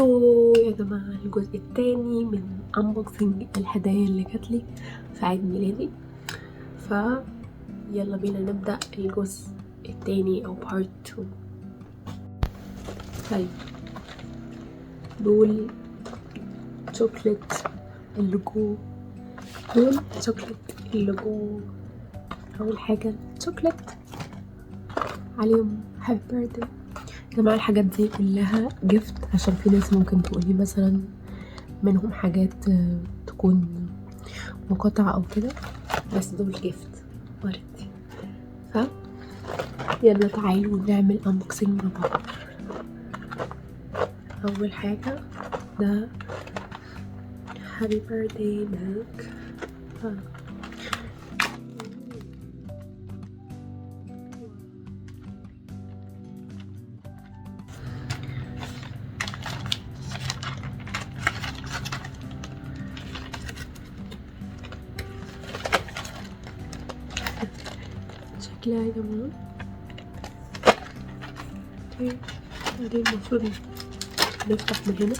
هلو يا جماعة، الجزء التاني من unboxing الهدايا اللي جاتلي في عيد ميلادي. يلا بينا نبدأ الجزء التاني او part 2. طيب، دول شوكليت اللي جوه. اول حاجة شوكليت عليهم هابي بيرثدي. يا جماعة الحاجات دي كلها جفت، عشان في ناس ممكن تقولي مثلا منهم حاجات تكون مقاطعة او كده، بس دول جفت وردي. يلا تعالوا نعمل unboxing مع بعض. اول حاجة ده هابي بيرثدي ميلك. شكلها يا جماعة دي المفروض نفتح من هنا.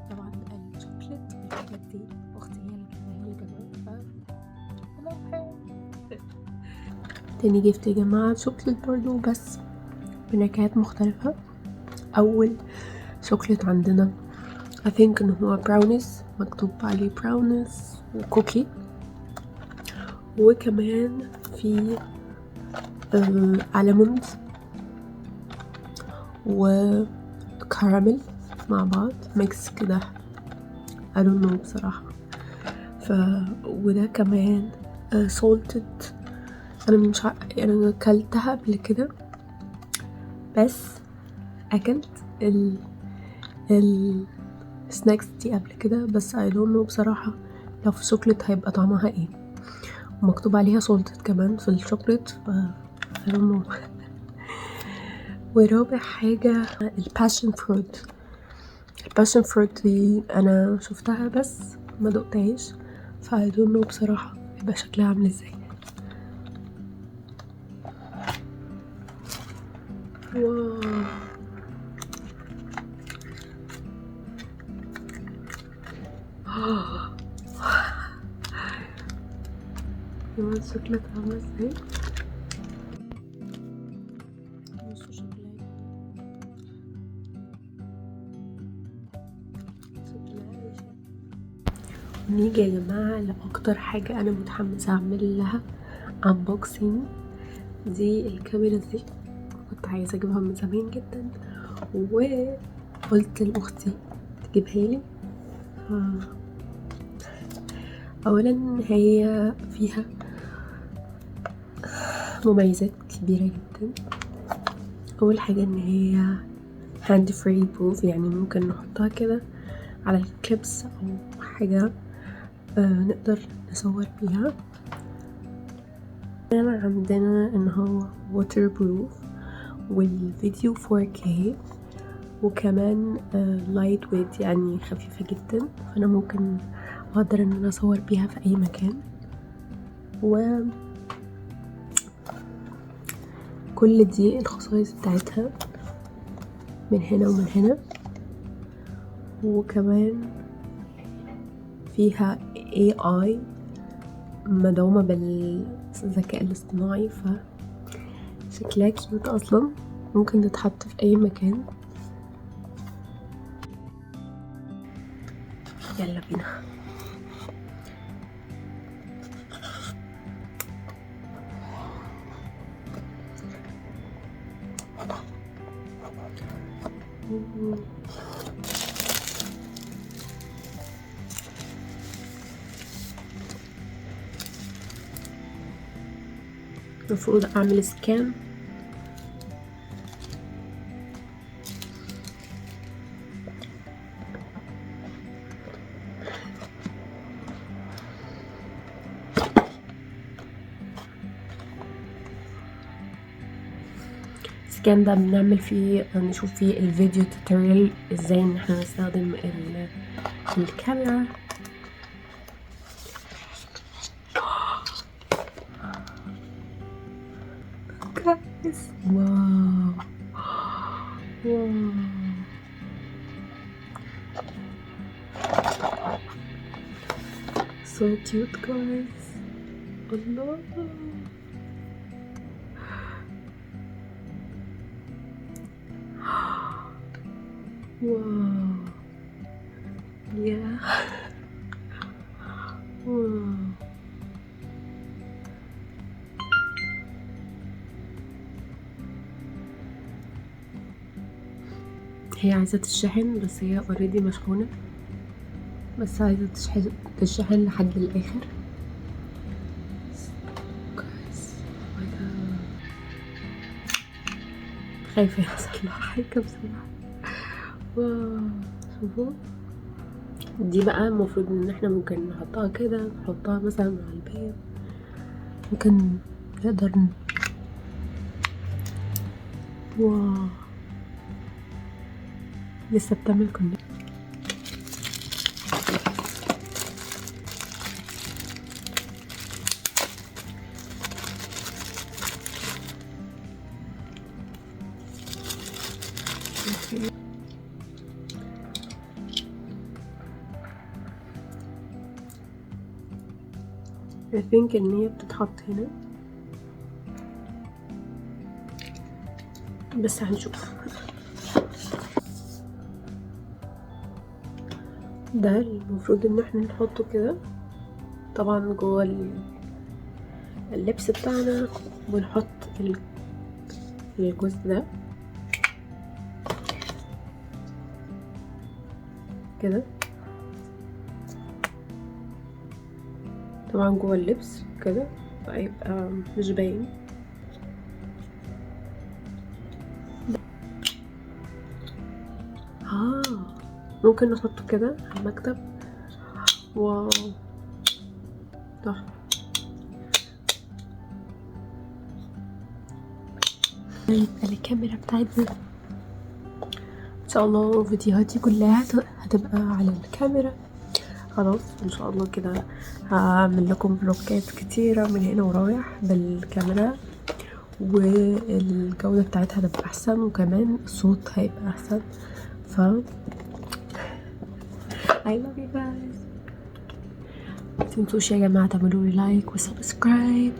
طبعا الشوكليت والحاجات دي اختي هي اللي جابها لي جماعة. تاني جيفت يا جماعة شوكليت برضو، بس بنكهات مختلفة. اول شوكليت عندنا I think ان هو براونيز، مكتوب عليه براونيز وكوكي، وكمان في ألموند وكراميل مع بعض ميكس كده I don't know بصراحة. وده كمان salted. انا مش انا اكلتها قبل كده، بس اكلت السناكس دي قبل كده، بس I don't know بصراحة لو في شوكليت هيبقى طعمها ايه. ومكتوب عليها salted كمان في الشوكليت، I don't know. ورابع حاجة الباشن فروت دي انا شفتها بس ما دقتهاش، I don't know بصراحة يبقى شكلها عامل ازاي. واو، كمان شكلها عاملة ازاي. بصوا شكلها نيجي يا جماعة لأكتر حاجة أنا متحمسة أعمل لها unboxing. دي الكاميرا دي كنت عايزة أجيبها من زمان جدا، وقلت لأختي تجيبها لي. أولا هي فيها مميزات كبيرة جدا. أول حاجة إن هي هاند فري بروف، يعني ممكن نحطها كده على الكليبس أو حاجة نقدر نصور بيها. عندنا ان هو ووتر بروف، والفيديو 4K، وكمان لايت ويت يعني خفيفة جدا، فانا ممكن اقدر ان انا اصور بيها في اي مكان. كل دي الخصائص بتاعتها من هنا ومن هنا، وكمان فيها AI مدعومة بالذكاء الاصطناعي، فشكلها كيوت اصلا، ممكن تتحط في اي مكان. يلا بينا. المفروض اعمل سكان. السكان ده بنعمل فيه نشوف فيه الفيديو توتوريال ازاي ان احنا نستخدم الكاميرا. guys. واو واو. so cute guys. الله. واو يا واو. هي عايزة تشحن بس هي اوريدي مشحونة، بس عايزة تشحن لحد الآخر. خايفة يحصل لها حاجة بصراحة. واو شوفوا دي بقى المفروض ان احنا ممكن نحطها كده، نحطها مثلا على الباب، ممكن نقدر واو لسه بتعمل كونكت. I think ان هي بتتحط هنا، بس هنشوف. ده المفروض ان احنا نحطه كده طبعا جوه اللبس بتاعنا، ونحط الجزء ده كده طبعا جوه اللبس كده، فيبقى مش باين. ممكن نحطه كده على المكتب. واو تحفة. يبقى الكاميرا بتاعتنا ان شاء الله فيديوهاتي كلها هتبقى على الكاميرا. خلاص ان شاء الله كده هعمل لكم فلوجات كتيرة من هنا ورايح بالكاميرا، والجودة بتاعتها هتبقى احسن، وكمان الصوت هيبقى احسن. ف I love you guys. متنسوش يا جماعة تعملوا لي لايك وسبسكرايب.